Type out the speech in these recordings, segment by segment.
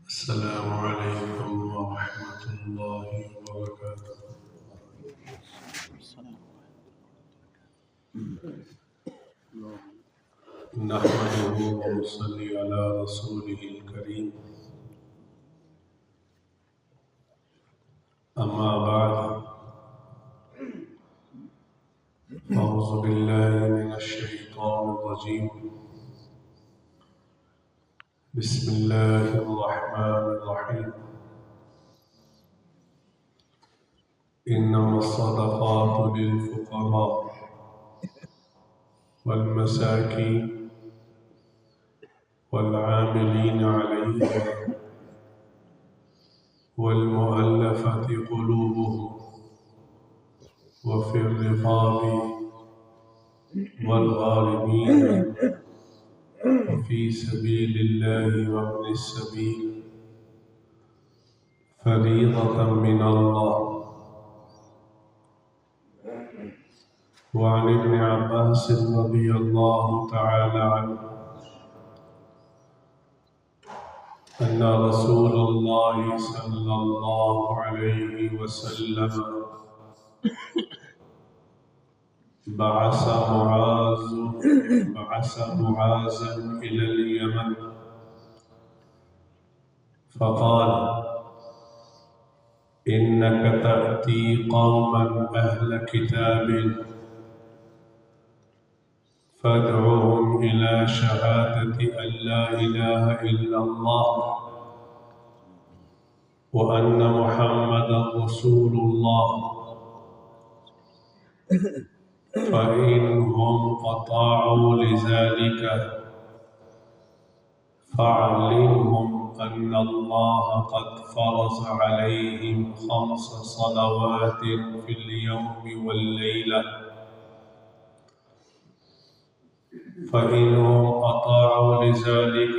السلام عليكم ورحمة الله وبركاته. نحمده ونصلي على رسوله الكريم. أما بعد، أعوذ بالله من الشيطان الرجيم. بسم الله الرحمن الرحيم. إنما الصدقات للفقراء والمساكين والعاملين عليها والمؤلفة قلوبهم وفي الرقاب والغارمين وفي سبيل الله وابن السبيل فريضة من الله. وعن ابن عباس رضي الله تعالى عنه أن رسول الله صلى الله عليه وسلم بعث معاذا إلى اليمن فقال: إنك تأتي قوما أهل كتاب فادعوهم إلى شهادة أن لا إله إلا الله وأن محمدا رسول الله، فإنهم أطاعوا لذلك فاعلمهم أن الله قد فرض عليهم 5 صلوات في اليوم والليلة، فإنهم أطاعوا لذلك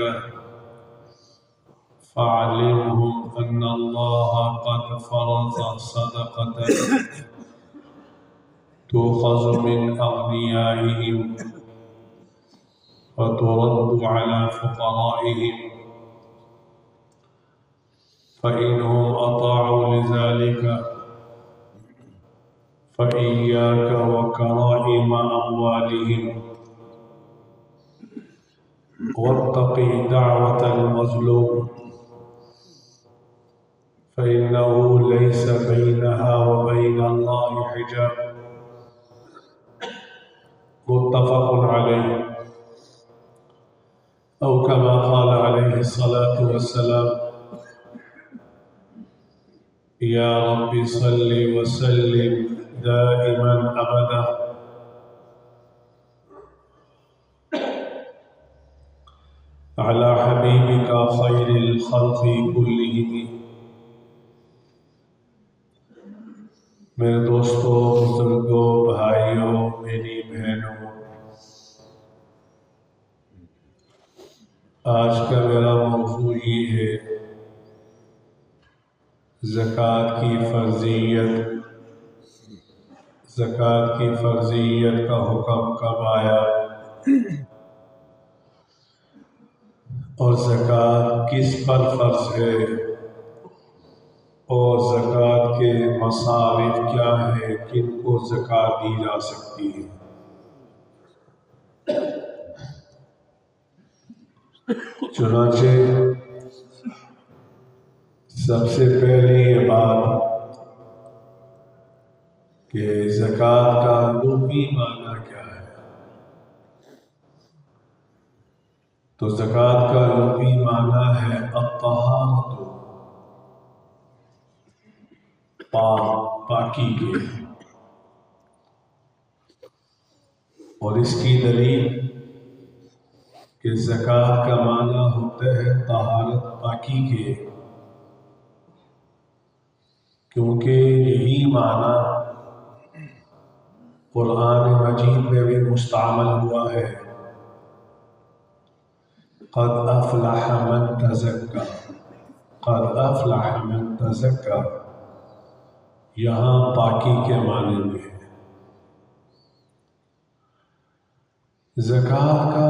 فاعلمهم أن الله قد فرض صدقة تؤخذ من أغنيائهم وترد على فقرائهم، فإنهم أطاعوا لذلك فإياك وكرائم أموالهم واتق دعوة المظلوم فإنه ليس بينها وبين الله حجاب. متفق عليه، أو كما قال عليه الصلاة والسلام: يا رب صل وسلم دائما أبدا على حبيبك خير الخلق كلهم. میرے دوستوں، بزرگوں، بھائیوں، میری بہنوں، آج کا میرا موضوع یہ ہے: زکوٰۃ کی فرضیت کا حکم کب آیا اور زکوٰۃ کس پر فرض ہے اور زکوٰۃ کے مصارف کیا ہیں، کن کو زکوٰۃ دی جا سکتی ہے۔ چنانچہ سب سے پہلے یہ بات کہ زکوٰۃ کا لغوی معنی کیا ہے، تو زکوٰۃ کا لغوی معنی ہے الطہارۃ، پاکی کے، اور اس کی دلیل کہ زکوٰۃ کا معنی ہوتا ہے طہارت، پاکی کے، کیونکہ یہی معنی قرآن مجید میں بھی مستعمل ہوا ہے: قد افلح من تزکا، قد افلح من تزکا، یہاں پاکی کے معنی میں ہے۔ زکوٰۃ کا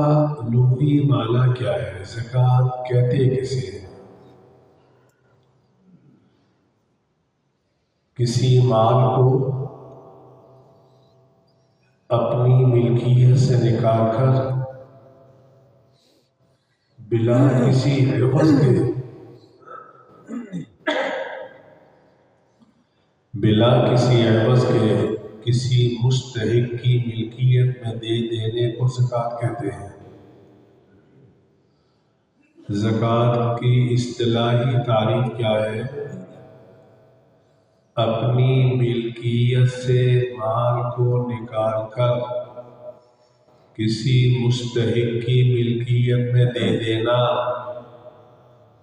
لغوی معنی کیا ہے؟ زکوٰۃ کہتے کسے ہیں؟ کسی مال کو اپنی ملکیت سے نکال کر بلا کسی عوض کے کسی مستحق کی ملکیت میں دے دینے کو زکوٰۃ کہتے ہیں۔ زکوٰۃ کی اصطلاحی تعریف کیا ہے؟ اپنی ملکیت سے مال کو نکال کر کسی مستحق کی ملکیت میں دے دینا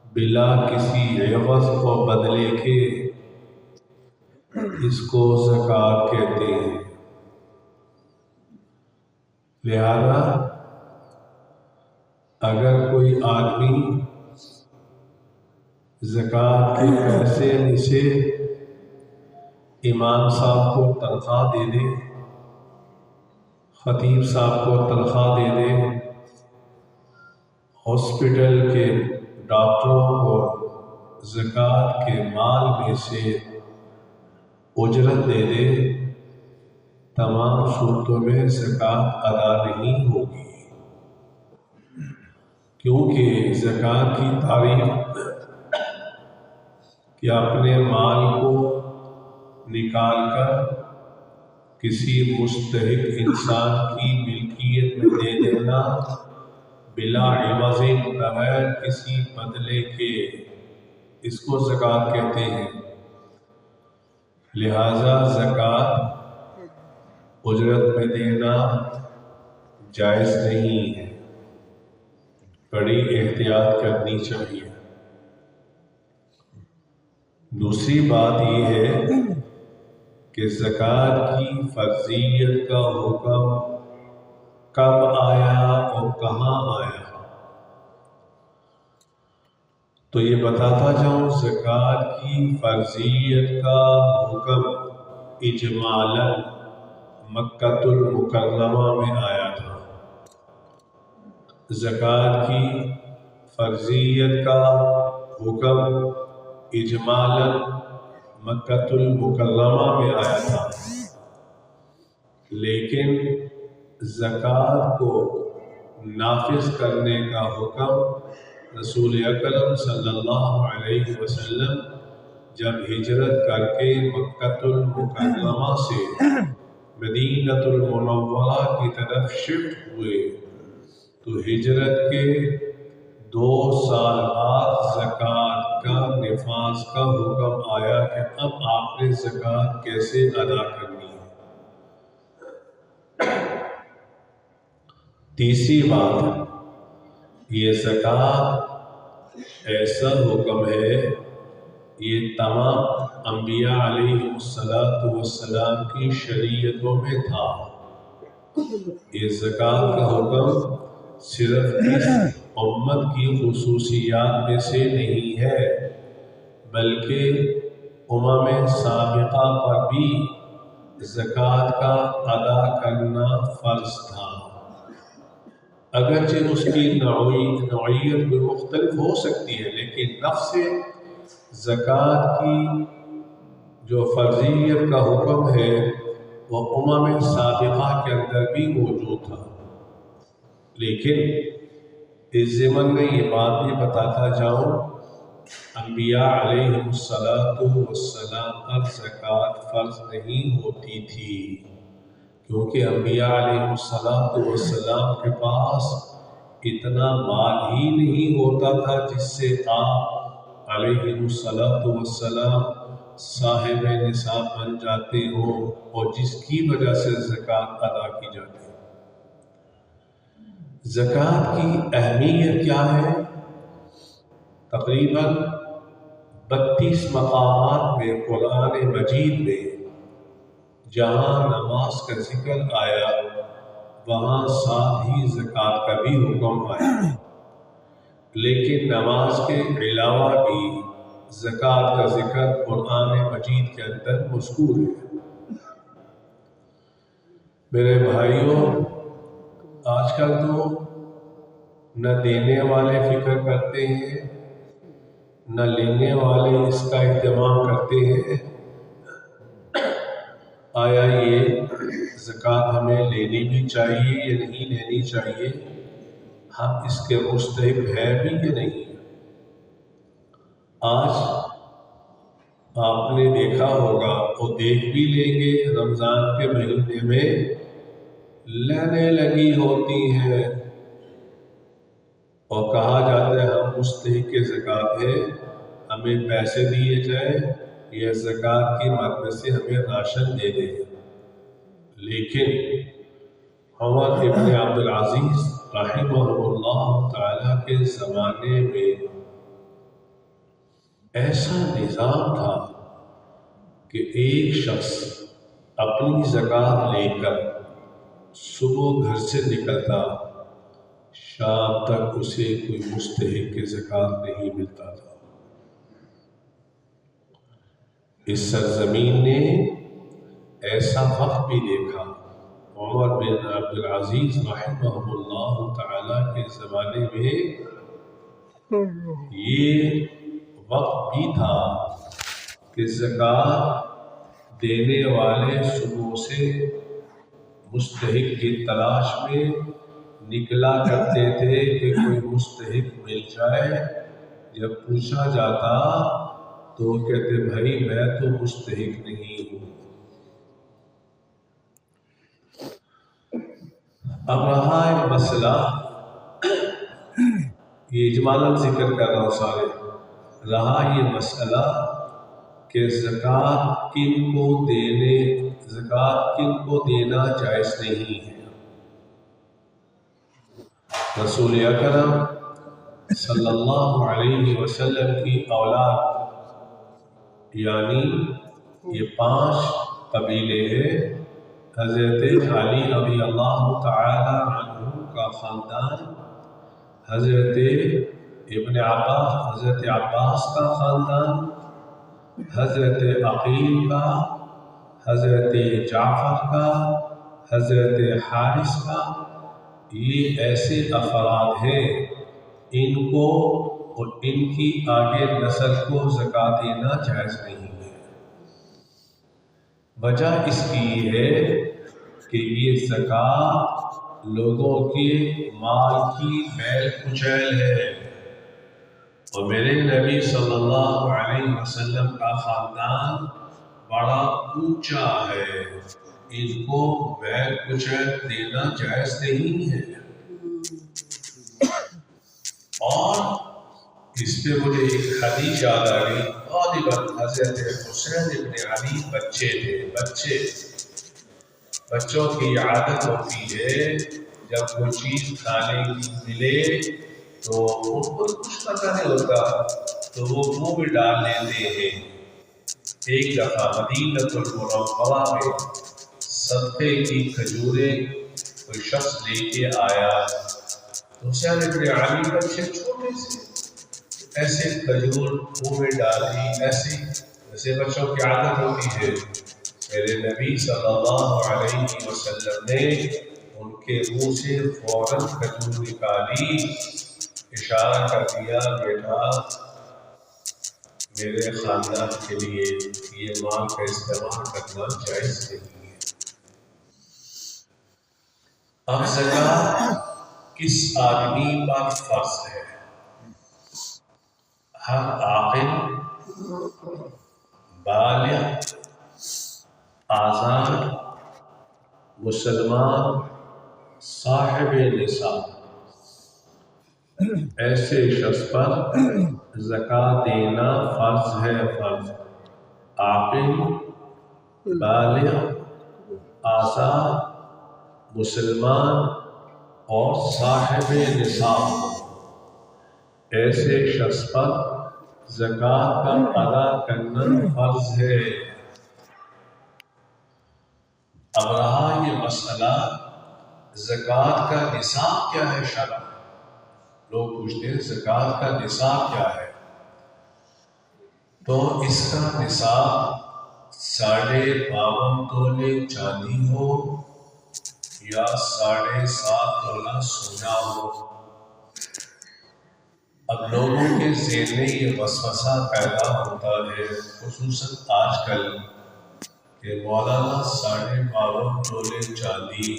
بلا کسی عوض و بدلے کے، اس کو زکوٰۃ کہتے ہیں۔ لہذا اگر کوئی آدمی زکوٰۃ کے پیسے میں سے امام صاحب کو تنخواہ دے دے، خطیب صاحب کو تنخواہ دے دے، ہاسپٹل کے ڈاکٹروں کو زکوٰۃ کے مال میں سے اجرت دے دے، تمام صورتوں میں زکوٰۃ ادا نہیں ہوگی، کیونکہ زکوٰۃ کی تعریف کہ اپنے مال کو نکال کر کسی مستحق انسان کی ملکیت میں دے دینا بلا عوض، بغیر کسی بدلے کے، اس کو زکوٰۃ کہتے ہیں۔ لہذا زکوٰۃ اجرت میں دینا جائز نہیں ہے، بڑی احتیاط کرنی چاہیے۔ دوسری بات یہ ہے کہ زکوٰۃ کی فرضیت کا حکم کب آیا اور کہاں آیا؟ تو یہ بتاتا جاؤں، زکوٰۃ کی فرضیت کا حکم اجمالاً مکۃ المکرمہ میں آیا تھا۔ زکوٰۃ کی فرضیت کا حکم اجمالاً مکۃ المکرمہ میں آیا تھا، لیکن زکوٰۃ کو نافذ کرنے کا حکم رسول اکرم صلی اللہ علیہ وسلم جب ہجرت کر کے مکۃ المکرمہ سے مدینہ المنورہ کی طرف شفٹ ہوئے تو ہجرت کے 2 سال بعد زکوٰۃ کا نفاذ کا حکم آیا کہ اب آپ نے زکوٰۃ کیسے ادا کرنی ہے۔ تیسری بات، یہ زکوٰۃ ایسا حکم ہے، یہ تمام انبیاء علیہ السلام کی شریعتوں میں تھا۔ یہ زکوٰۃ کا حکم صرف اس امت کی خصوصیات میں سے نہیں ہے، بلکہ سابقہ پر بھی زکوٰۃ کا ادا کرنا فرض تھا، اگرچہ اس کی نوعیت بھی مختلف ہو سکتی ہے، لیکن نفس زکوٰۃ کی جو فرضیت کا حکم ہے وہ سابقہ کے اندر بھی موجود تھا۔ لیکن اس ضمن میں یہ بات بھی بتاتا جاؤں، انبیاء علیہ السلام پر زکوٰۃ فرض نہیں ہوتی تھی، کیونکہ انبیاء علیہ السلام کے پاس اتنا مال ہی نہیں ہوتا تھا جس سے آپ علیہ السلام صاحب نصاب بن جاتے ہوں اور جس کی وجہ سے زکوٰۃ ادا کی جاتی ہے۔ زکوٰۃ کی اہمیت کیا ہے؟ تقریباً 32 مقامات میں قرآن مجید میں جہاں نماز کا ذکر آیا وہاں ساتھ ہی زکوٰۃ کا بھی حکم آیا، لیکن نماز کے علاوہ بھی زکوٰۃ کا ذکر قرآن مجید کے اندر مذکور ہے۔ میرے بھائیوں، آج کل تو نہ دینے والے فکر کرتے ہیں، نہ لینے والے اس کا اہتمام کرتے ہیں، آیا یہ زکوٰۃ ہمیں لینی بھی چاہیے یا نہیں لینی چاہیے، ہم اس کے مستحق ہیں بھی یا نہیں؟ آج آپ نے دیکھا ہوگا اور دیکھ بھی لیں گے، رمضان کے مہینے میں لائنیں لگی ہوتی ہیں اور کہا جاتا ہے ہم مستحق زکوٰۃ ہیں، ہمیں پیسے دیے جائیں یا زکوٰۃ کی مدد سے ہمیں راشن دے دیں۔ لیکن عمر ابن عبدالعزیز رحمہ اللہ تعالیٰ کے زمانے میں ایسا نظام تھا کہ ایک شخص اپنی زکوٰۃ لے کر صبح گھر سے نکلتا، شام تک اسے کوئی مستحق زکوٰۃ نہیں ملتا تھا۔ اس سرزمین نے ایسا وقت بھی دیکھا، عمر بن عبدالعزیز رحمہ اللہ تعالیٰ کے زمانے میں یہ وقت بھی تھا کہ زکوٰۃ دینے والے صبح سے مستحق کی تلاش میں نکلا کرتے تھے کہ کوئی مستحق مل جائے۔ جب پوچھا جاتا تو وہ کہتے بھائی میں تو مستحق نہیں ہوں۔ اب رہا ایک مسئلہ، یہ اجمالاً ذکر کر رہا ہوں سارے، رہا یہ مسئلہ کہ زکوٰۃ کن کو دینا جائز نہیں ہے۔ رسول اکرم صلی اللہ علیہ وسلم کی اولاد یعنی یہ 5 قبیلے ہیں، حضرت علی رضی اللہ تعالی عنہ کا خاندان، حضرت عباس کا خاندان، حضرت عقیل کا، حضرت جعفر کا، حضرت حارث کا، یہ ایسے افراد ہیں ان کو اور ان کی آگے نسل کو زکوٰۃ دینا جائز نہیں ہے۔ وجہ اس کی ہے کہ یہ زکوٰۃ لوگوں کے مال کی بیل کچیل ہے، اور میرے نبی صلی اللہ علیہ وسلم کا خاندان بڑا اونچا ہے، ان کو بیل کچیل دینا جائز نہیں ہے۔ اور اس پہ مجھے ایک حدیث یاد آ گئی، غالباً حضرت حسین ابن علی بچے تھے، بچوں کی عادت ہوتی ہے جب کوئی چیز کھانے کی ملے تو ان کو کچھ پتہ نہیں ہوتا تو وہ منہ میں ڈال لیتے ہیں۔ ایک دفعہ مدینہ المنورہ میں صدقے کی کھجوریں کوئی شخص لے کے آیا، تو حسین ابن علی بچے چھوٹے سے ایسے کھجور منہ میں ڈالی، ایسے بچوں کی عادت ہوتی ہے۔ میرے نبی صلی اللہ علیہ وسلم نے ان کے منہ سے فوراً کھجور نکالی، اشارہ کر دیا بیٹا میرے خاندان کے لیے یہ مال کا استعمال کرنا جائز نہیں ہے۔ اب زکوٰۃ کس آدمی پر فرض ہے؟ ہر عاقل، بالغ، آزاد، مسلمان، صاحب نصاب ایسے شخص پر زکوٰۃ دینا فرض ہے۔ فرض عاقل، بالغ، آزاد، مسلمان اور صاحب نصاب ایسے شخص پر زکوٰۃ کا ادا کرنا فرض ہے۔ اب رہا یہ مسئلہ زکوٰۃ کا نصاب کیا ہے شرع؟ لوگ پوچھتے ہیں زکوٰۃ کا نصاب کیا ہے؟ تو اس کا نصاب 52.5 تولے چاندی ہو یا 7.5 تولہ سونا ہو۔ اب لوگوں کے ذہن میں یہ وسوسہ پیدا ہوتا ہے، خصوصاً آج کل، کہ کہ مولانا 52.5 تولے چاندی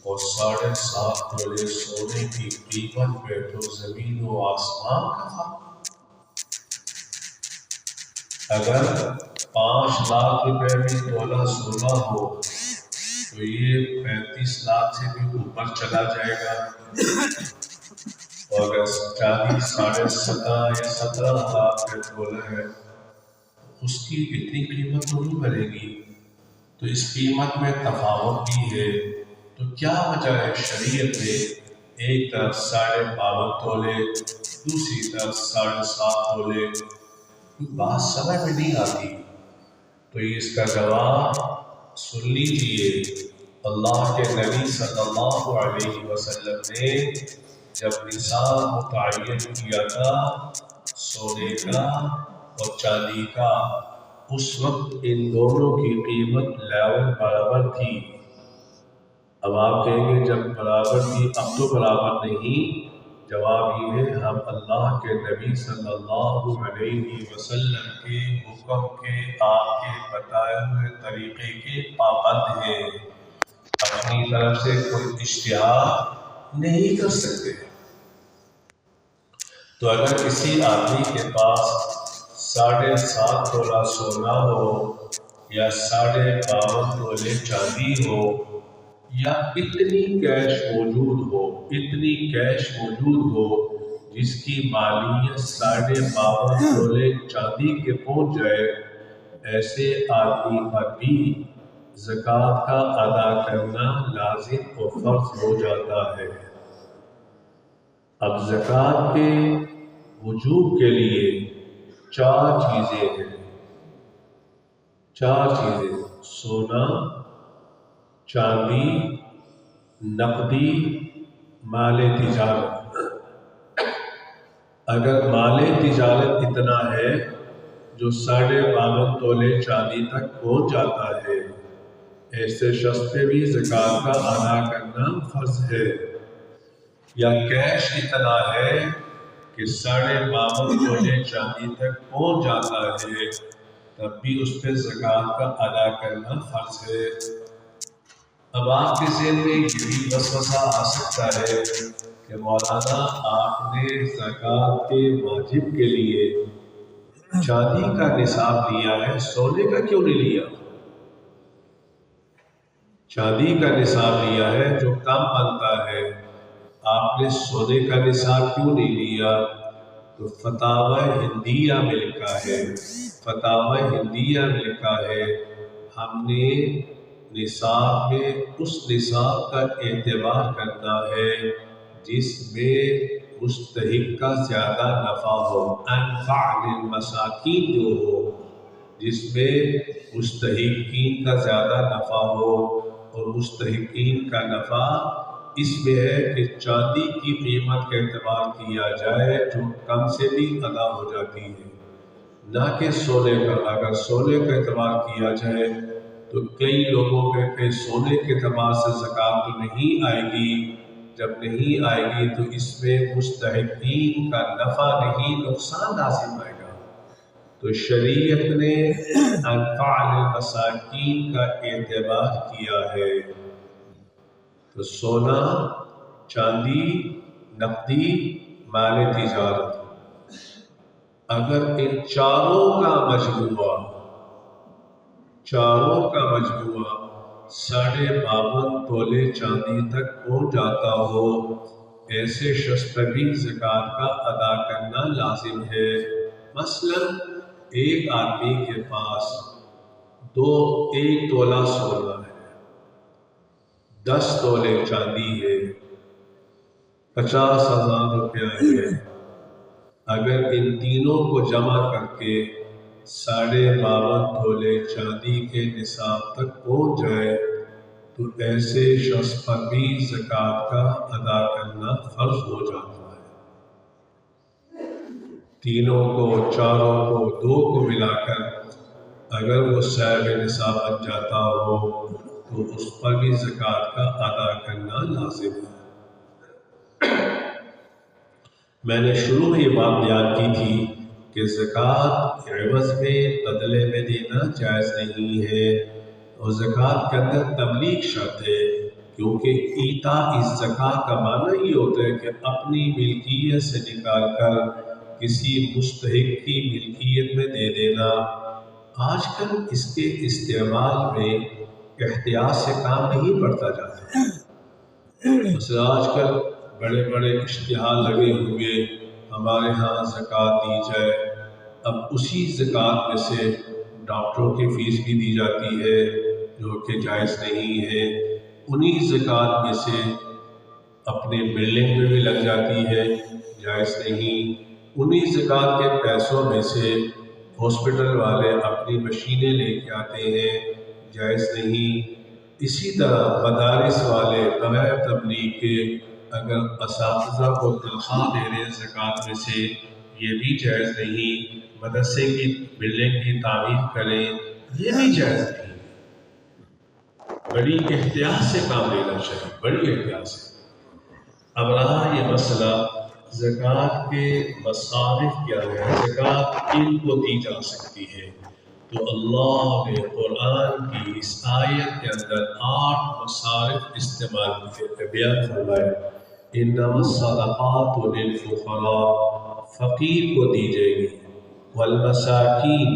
اور 7.5 تولے سونے کی قیمت پہ تو زمین و آسمان کا فرق۔ اگر 5 لاکھ روپے میں تولہ سونا ہو تو یہ 35 لاکھ سے بھی اوپر چلا جائے گا، اور اگر چاندی 17.5 یا 17 لاکھ پہ تولہ ہے اس کی اتنی قیمت تو نہیں بنے گی۔ تو اس قیمت میں تفاوت بھی ہے، تو کیا وجہ ہے شریعت میں ایک طرف 52.5 تولے دوسری طرف 7.5 تولے؟ بات سمجھ میں نہیں آتی۔ تو اس کا جواب سن لیجیے۔ اللہ کے نبی صلی اللہ علیہ وسلم نے جب نصاب متعین کیا تھا سونے کا اور چاندی کا، اس وقت ان دونوں کی قیمت لیول برابر تھی۔ اب آپ کہیں گے جب برابر تھی اب تو برابر نہیں۔ جواب یہ ہے ہم اللہ کے نبی صلی اللہ علیہ وسلم کے حکم کے آپ کے بتائے ہوئے طریقے کے پابند ہیں، اپنی طرف سے کوئی اجتہاد نہیں کر سکتے۔ تو اگر کسی آدمی کے پاس 7.5 تولہ سونا ہو یا 52.5 تولے چاندی ہو یا اتنی کیش موجود ہو جس کی مالیت 52.5 تولے چاندی کے پہنچ جائے، ایسے آدمی پر بھی زکوٰۃ کا ادا کرنا لازم و فرض ہو جاتا ہے۔ اب زکوٰۃ کے وجوب کے لیے 4 چیزیں ہیں، 4 چیزیں: سونا، چاندی، نقدی، مال تجارت۔ اگر مال تجارت اتنا ہے جو 52.5 تولے چاندی تک پہنچ جاتا ہے، ایسے شخص پہ بھی زکوٰۃ کا ادا کرنا فرض ہے۔ یا کیش اتنا ہے کہ 52.5 تولے چاندی تک پہنچ جاتا ہے، تب بھی اس پہ زکوٰۃ کا ادا کرنا فرض ہے۔ اب آپ کے ذہن میں یہ بھی وسوسہ آ سکتا ہے کہ مولانا آپ نے زکوٰۃ کے واجب کے لیے چاندی کا نصاب لیا ہے، سونے کا کیوں نہیں لیا؟ چاندی کا نصاب لیا ہے جو کم بنتا ہے، آپ نے سونے کا نصاب کیوں نہیں لیا؟ تو فتاوی ہندیہ میں لکھا ہے ہم نے نصاب میں اس نصاب کا اعتبار کرنا ہے جس میں مستحق کا زیادہ نفع ہو، انفع للمساکین جو ہو، جس میں مستحقین کا زیادہ نفع ہو، اور مستحقین کا نفع اس میں ہے کہ چاندی کی قیمت کا اعتبار کیا جائے جو کم سے بھی ادا ہو جاتی ہے، نہ کہ سونے کا۔ اگر سونے کا اعتبار کیا جائے تو کئی لوگوں کے سونے کے اعتبار سے زکوٰۃ تو نہیں آئے گی، جب نہیں آئے گی تو اس میں مستحقین کا نفع نہیں نقصان لازم آئے گا۔ تو شریعت نے انفع للمساکین کا اعتبار کیا ہے۔ تو سونا، چاندی، نقدی، مال تجارت، اگر ان چاروں کا مجموعہ 52.5 تولے چاندی تک پہنچ جاتا ہو، ایسے شخص پر بھی زکوٰۃ کا ادا کرنا لازم ہے۔ مثلا ایک آدمی کے پاس 1 تولہ سونا ہے، 10 تولے چاندی ہے، 50,000 روپیہ ہے۔ اگر ان تینوں کو جمع کر کے 52.5 تولے چاندی کے نصاب تک پہنچ جائے تو ایسے شخص پر بھی زکوٰۃ کا ادا کرنا فرض ہو جاتا ہے۔ تینوں کو، چاروں کو، 2 کو ملا کر اگر وہ صاحب نصاب بن جاتا ہو تو اس پر بھی زکوٰۃ کا ادا کرنا لازم ہے۔ میں نے شروع میں یہ بات بیان کی تھی کہ زکوٰۃ عوض میں بدلے میں دینا جائز نہیں ہے، اور زکوٰۃ کے اندر تبلیغ شرط ہے، کیونکہ ایتاء الزکوٰۃ کا معنی یہ ہوتا ہے کہ اپنی ملکیت سے نکال کر کسی مستحق کی ملکیت میں دے دینا۔ آج کل اس کے استعمال میں احتیاط سے کام نہیں پڑتا جاتا۔ مثلا آج کل بڑے بڑے اشتہار لگے ہوئے، ہمارے ہاں زکوٰۃ دی جائے، اب اسی زکوٰۃ میں سے ڈاکٹروں کی فیس بھی دی جاتی ہے جو کہ جائز نہیں ہے، انہی زکوٰۃ میں سے اپنے بلڈنگ میں بھی لگ جاتی ہے، جائز نہیں، انہی زکوٰۃ کے پیسوں میں سے ہاسپٹل والے اپنی مشینیں لے کے آتے ہیں، جائز نہیں۔ اسی طرح مدارس والے بغیر تبلیغ کے اگر اساتذہ کو تنخواہ دے رہے ہیں زکوٰۃ میں سے، یہ بھی جائز نہیں۔ مدرسے کی بلڈنگ کی تعمیر کریں، یہ بھی جائز نہیں۔ بڑی احتیاط سے کام لینا چاہیے، بڑی احتیاط سے۔ اب رہا یہ مسئلہ زکوٰۃ کے مصارف کیا ہے، زکوٰۃ کن کو دی جا سکتی ہے، تو اللہ نے قرآن کی اس آیت کے اندر 8 مصارف استعمال کیے، بیان فرمایا انما الصدقات للفقراء، فقیر کو دی جائے گی، والمساکین،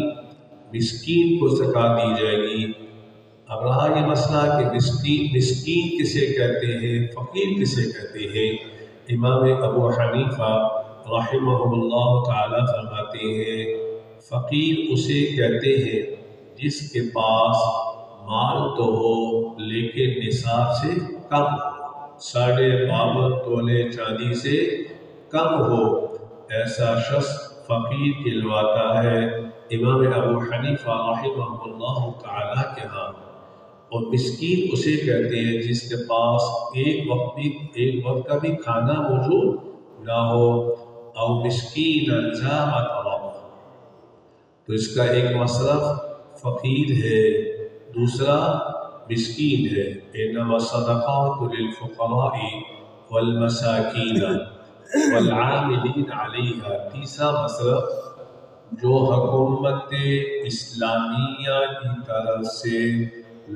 مسکین کو زکوٰۃ دی جائے گی۔ اب رہا یہ مسئلہ کہ مسکین کسے کہتے ہیں، فقیر کسے کہتے ہیں۔ امام ابو حنیفہ رحمہ اللہ تعالی فرماتے ہیں فقیر اسے کہتے ہیں جس کے پاس مال تو ہو لیکن نصاب سے کم ہو، 52.5 تولے چاندی سے کم ہو، ایسا شخص فقیر کہلواتا ہے امام ابو حنیفہ رحمہ اللہ تعالی کے ہاں۔ اور مسکین اسے کہتے ہیں جس کے پاس ایک وقت کا بھی کھانا موجود نہ ہو، او مسکین ذا متربہ، تو اس کا ایک مصرف فقیر ہے، دوسرا مسکین ہے۔ انما الصدقات للفقراء والمساکین والعاملین علیہا، تیسرا مصرف جو حکومت اسلامیہ کی طرف سے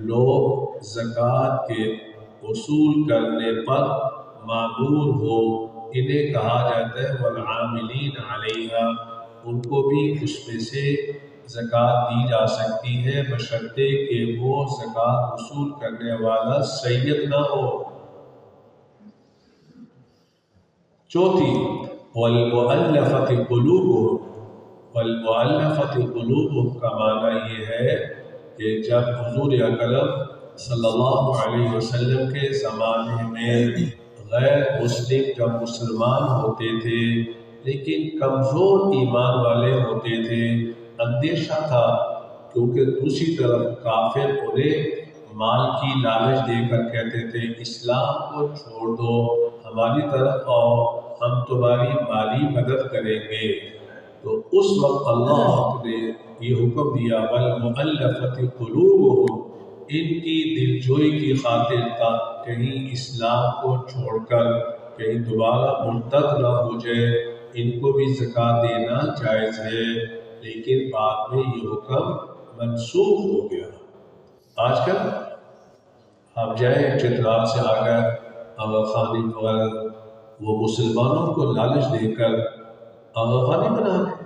لوگ زکوٰۃ کے وصول کرنے پر معمور ہو، انہیں کہا جاتا ہے والعاملین علیہا، ان کو بھی اس میں سے زکوٰۃ دی جا سکتی ہے بشرطے کہ وہ زکوٰۃ وصول کرنے والا سید نہ ہو۔ چوتھی والمؤلفۃ قلوبہم، والمؤلفۃ قلوبہم کا معنی یہ ہے کہ جب حضور اکرم صلی اللہ علیہ وسلم کے زمانے میں غیر مسلم جب مسلمان ہوتے تھے لیکن کمزور ایمان والے ہوتے تھے، اندیشہ تھا کیونکہ دوسری طرف کافر انہیں مال کی لالچ دے کر کہتے تھے اسلام کو چھوڑ دو، ہماری طرف آؤ، ہم تمہاری مالی مدد کریں گے۔ تو اس وقت اللہ نے یہ حکم دیا والمؤلفۃ قلوبہم، ان کی دلجوئی کی خاطر تھا کہیں اسلام کو چھوڑ کر کہیں دوبارہ مرتد نہ ہو جائے، ان کو بھی زکوٰۃ دینا جائز ہے، لیکن بعد میں یہ حکم منسوخ ہو گیا۔ آج کل آپ جائیں چترال سے آ کر آغا خانی وغیرہ، وہ مسلمانوں کو لالچ دے کر آغا خانی بنا رہے،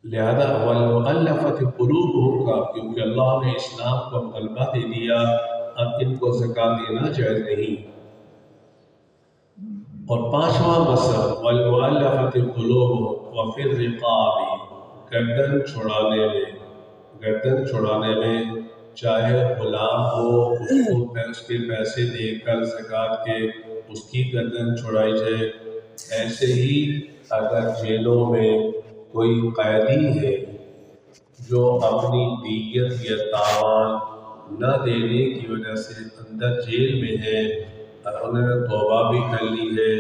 لہذا والمؤلفۃ قلوبہم کا کیونکہ اللہ نے اسلام کو غلبہ دے دیا، اب ان کو زکوٰۃ دینا جائز نہیں۔ اور 5واں مصرف والمؤلفۃ قلوبہم وفی الرقاب، گردن چھڑانے میں چاہے غلام ہو اس کے پیسے دے کر زکوٰۃ کے اس کی گردن چھڑائی جائے، ایسے ہی اگر جیلوں میں کوئی قیدی ہے جو اپنی دیت یا تاوان نہ دینے کی وجہ سے اندر جیل میں ہے اور انہوں نے توبہ بھی کر لی ہے،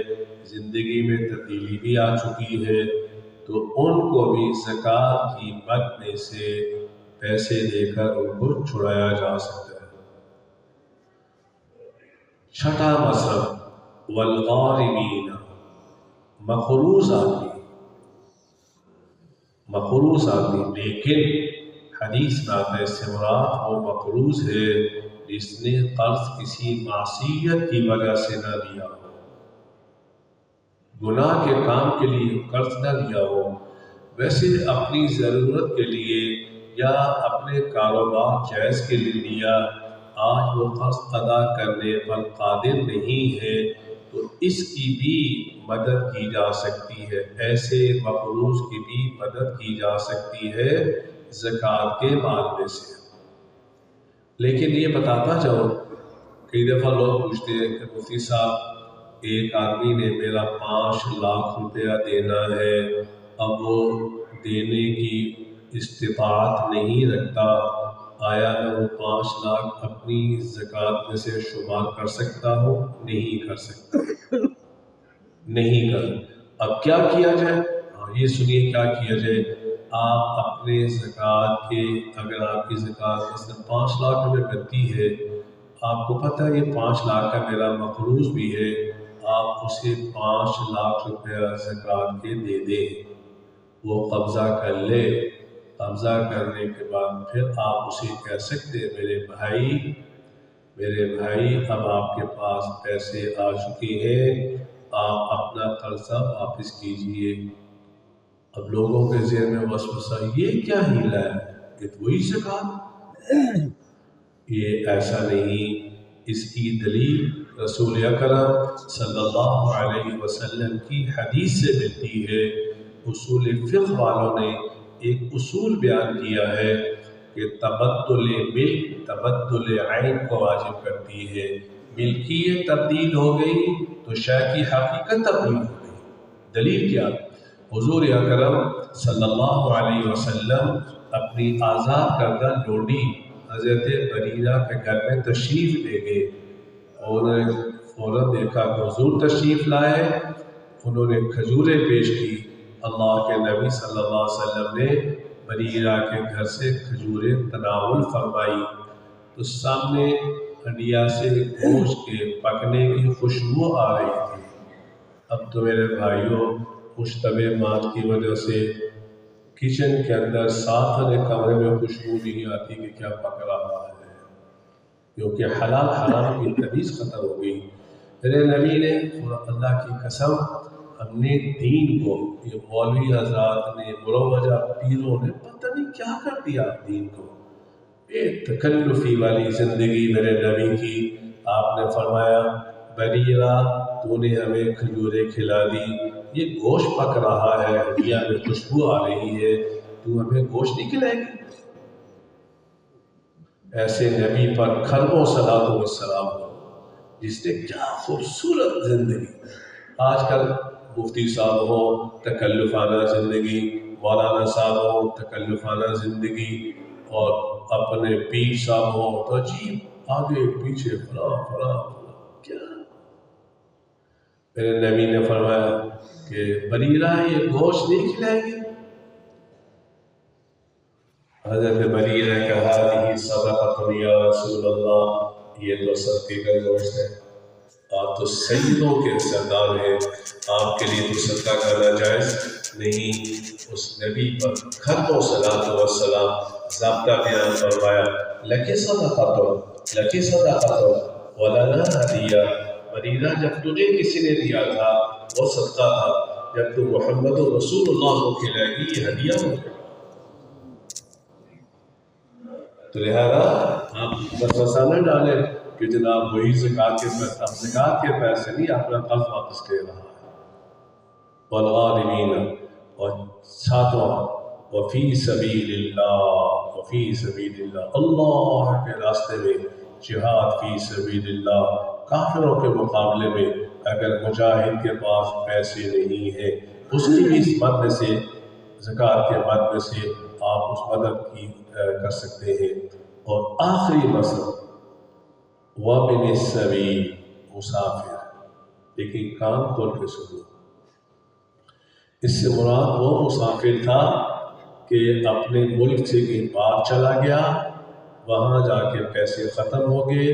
زندگی میں تبدیلی بھی آ چکی ہے، تو ان کو بھی زکوٰۃ کی مد میں سے پیسے دے کر ان کو چھڑایا جا سکتا ہے۔ 6واں مصرف والغارمین، مقروض آدمی لیکن حدیث میں آتا ہے اس سے مراد وہ مقروض ہے جس نے قرض کسی معصیت کی وجہ سے نہ لیا ہو، گناہ کے کام کے لیے قرض نہ لیا ہو، ویسے اپنی ضرورت کے لیے یا اپنے کاروبار جائز کے لیے لیا، آج وہ قرض ادا کرنے پر قادر نہیں ہے تو اس کی بھی مدد کی جا سکتی ہے، ایسے مقروض کی بھی مدد کی جا سکتی ہے زکوٰۃ کے مال میں سے۔ لیکن یہ بتاتا جاؤ، کئی دفعہ لوگ پوچھتے ہیں کہ مفتی صاحب ایک آدمی نے میرا 5 لاکھ روپیہ دینا ہے، اب وہ دینے کی استطاعت نہیں رکھتا، آیا میں وہ 5 لاکھ اپنی زکوٰۃ میں سے شمار کر سکتا ہوں؟ نہیں کر سکتا، نہیں کر۔ اب کیا کیا جائے؟ یہ سنیے کیا کیا جائے۔ آپ اپنے زکوٰۃ کے، اگر آپ کی زکوٰۃ مثلا 5 لاکھ روپے بنتی ہے، آپ کو پتہ ہے یہ 5 لاکھ کا میرا مقروض بھی ہے، آپ اسے 5 لاکھ روپیہ زکوٰۃ کے دے دیں، وہ قبضہ کر لے۔ قبضہ کرنے کے بعد پھر آپ اسے کہہ سکتے ہیں میرے بھائی اب آپ کے پاس پیسے آ چکے ہیں، آپ اپنا قرضہ واپس کیجئے۔ اب لوگوں کے ذہن میں وسوسہ، یہ کیا ہیلا ہے، یہ تو وہی زکوٰۃ، یہ ایسا نہیں۔ اس کی دلیل رسول اکرم صلی اللہ علیہ وسلم کی حدیث سے ملتی ہے۔ اصول فقہ والوں نے ایک اصول بیان کیا ہے کہ تبدل ملک تبدل عین کو واجب کرتی ہے۔ ملکیت تبدیل ہو گئی تو شے کی حقیقت تبدیل ہو گئی۔ دلیل کیا؟ حضور اکرم صلی اللہ علیہ وسلم اپنی آزاد کردہ لونڈی حضرت بریرہ کے گھر میں تشریف لے گئے، اور فوراً دیکھا کہ حضور تشریف لائے، انہوں نے کھجوریں پیش کی۔ اللہ کے نبی صلی اللہ علیہ وسلم نے بریرہ کے گھر سے کھجوریں تناول فرمائی تو سامنے ہنڈیا سے گوشت کے پکنے کی خوشبو آ رہی تھی۔ اب تو میرے بھائیوں، مشتبہ مال کی وجہ سے کچن کے اندر صاف کمرے میں خوشبو نہیں آتی کہ کیا پک رہا ہے، کیونکہ حلال حرام کی تمیز ختم ہو گئی۔ میرے نبی نے، اللہ کی قسم، ہم نے دین کو، یہ مولوی حضرات نے، مروجہ پیروں نے پتہ نہیں کیا کر دیا دین کو، ایک تکلفی والی زندگی میرے نبی کی۔ آپ نے فرمایا بریرہ تو نے ہمیں کھجوریں کھلا دی، یہ گوشت پک رہا ہے، ہڈیاں میں خوشبو آ رہی ہے، تو ہمیں گوشت نہیں کھلائے گی؟ ایسے نبی پر کھربوں صلاۃ والسلام ہو، جس نے کیا خوبصورت زندگی۔ آج کل مفتی صاحب ہو تکلفانہ زندگی، مولانا صاحب ہو تکلفانہ زندگی، اور اپنے پیر صاحب ہو تو عجیب آگے پیچھے فلاں کیا۔ میرے نبی نے فرمایا کہ بریرہ یہ گوشت نہیں کھلائے گی؟ حضرت بریرہ نے کہا کہ صدقۃ یا رسول اللہ، یہ تو صدقے کا گوشت ہے، آپ تو سیدوں کے سردار ہیں، آپ کے لیے تو صدقہ کرنا جائز نہیں۔ اس نبی پر کھربوں صلاۃ والسلام ضابطہ بیان فرمایا، لکی صدقۃ ولنا ہدیہ۔ بریرہ جب تجھے کسی نے دیا تھا وہ صدقہ تھا، جب تو محمد رسول اللہ کو کھلائے گی یہ ہدیہ ہو گیا۔ تو لہذا آپ وسوسہ نہ ڈالیں کہ جناب وہی زکوٰۃ کے پیسے، اب زکوٰۃ کے پیسے نہیں، اپنا قرض واپس لے رہا ہے۔ والغارمین، اور ساتواں وفی سبیل اللہ، اللہ کے راستے میں جہاد فی سبیل اللہ۔ کافروں کے مقابلے میں اگر مجاہد کے پاس پیسے نہیں ہیں، اس کی بھی اس مد میں سے، زکوٰۃ کے مد میں سے آپ اس مدد کی کر سکتے ہیں۔ اور آخری مسئلہ وابن السبیل، مسافر، لیکن کان کھول کے سنو، اس سے مراد وہ مسافر تھا کہ اپنے ملک سے کہیں باہر چلا گیا، وہاں جا کے پیسے ختم ہو گئے،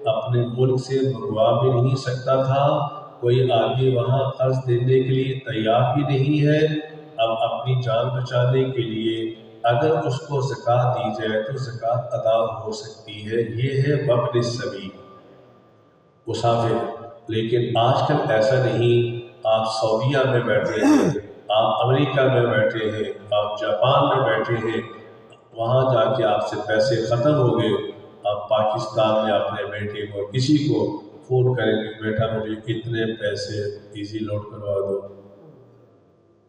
اپنے ملک سے منگوا بھی نہیں سکتا تھا، کوئی آدمی وہاں قرض دینے کے لیے تیار بھی نہیں ہے، اب اپنی جان بچانے کے لیے اگر اس کو زکوٰۃ دی جائے تو زکوٰۃ ادا ہو سکتی ہے۔ یہ ہے وابن السبیل، مسافر۔ لیکن آج کل ایسا نہیں، آپ سعودیہ میں بیٹھے ہیں، آپ امریکہ میں بیٹھے ہیں، آپ جاپان میں بیٹھے ہیں، وہاں جا کے آپ سے پیسے ختم ہو گئے، آپ پاکستان میں اپنے بیٹے کو کسی کو فون کریں گے، بیٹا مجھے اتنے پیسے ایزی لوڈ کروا دو۔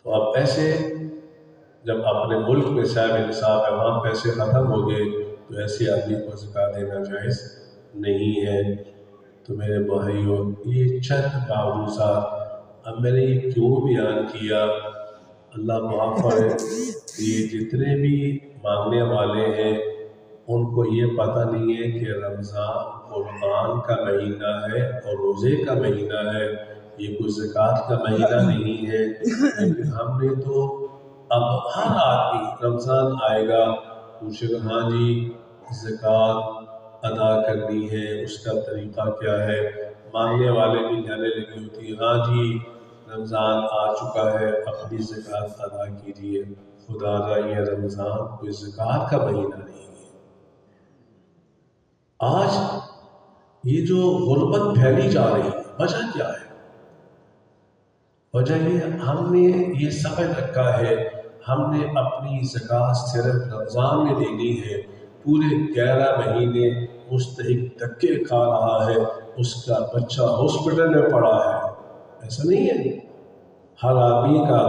تو اب ایسے جب اپنے ملک میں صاحب نصاب ہے، وہاں پیسے ختم ہو گئے، تو ایسے آدمی کو زکوٰۃ دینا جائز نہیں ہے۔ تو میرے بھائیوں، یہ چند معروضات اب میں نے یہ کیوں بیان کیا، اللہ معاف کرے، یہ جتنے بھی مانگنے والے ہیں ان کو یہ پتہ نہیں ہے کہ رمضان قرآن کا مہینہ ہے اور روزے کا مہینہ ہے، یہ کوئی زکوٰۃ کا مہینہ نہیں ہے۔ لیکن ہم نے تو اب ہر آدمی رمضان آئے گا پوچھے گا ہاں جی زکوٰۃ ادا کرنی ہے، اس کا طریقہ کیا ہے، مانگنے والے بھی جانے لگی ہوتی، ہاں جی رمضان آ چکا ہے اپنی زکوٰۃ ادا کیجیے۔ خدا را یہ رمضان کوئی زکوٰۃ کا مہینہ نہیں ہے۔ آج یہ جو غربت پھیلی جا رہی ہے، وجہ کیا ہے؟ وجہ یہ ہم نے یہ سمجھ رکھا ہے ہم نے اپنی زکوٰۃ صرف رمضان میں دینی ہے، پورے 11 مہینے مستحق دھکے کھا رہا ہے، اس کا بچہ ہاسپٹل میں پڑا ہے۔ ایسا نہیں ہے، ہر آدمی کا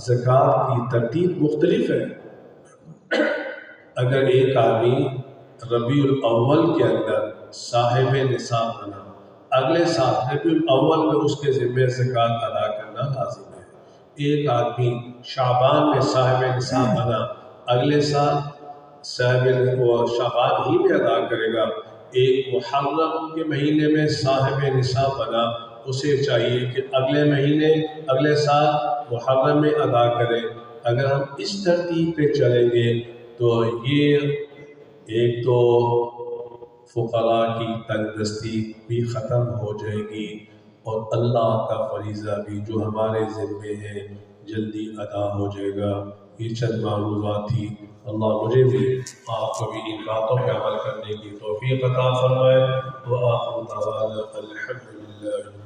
زکوٰۃ کی ترتیب مختلف ہے۔ اگر ایک آدمی ربیع الاول کے اندر صاحب نصاب بنا، اگلے سال ربیع الاول میں اس کے ذمہ زکوٰۃ ادا کرنا لازم ہے۔ ایک آدمی شعبان میں صاحب نصاب بنا، اگلے سال شعبان ہی میں ادا کرے گا۔ ایک محرم کے مہینے میں صاحب نصاب بنا، اسے چاہیے کہ اگلے سال محرم میں ادا کرے۔ اگر ہم اس ترتیب پہ چلیں گے تو یہ ایک تو فقراء کی تنگ دستی بھی ختم ہو جائے گی اور اللہ کا فریضہ بھی جو ہمارے ذمے ہے جلدی ادا ہو جائے گا۔ یہ چند معروضات تھی، اللہ مجھے بھی آپ کو بھی ان باتوں پہ عمل کرنے کی توفیق عطا فرمائے۔ وآخر دعوانا الحمد للہ۔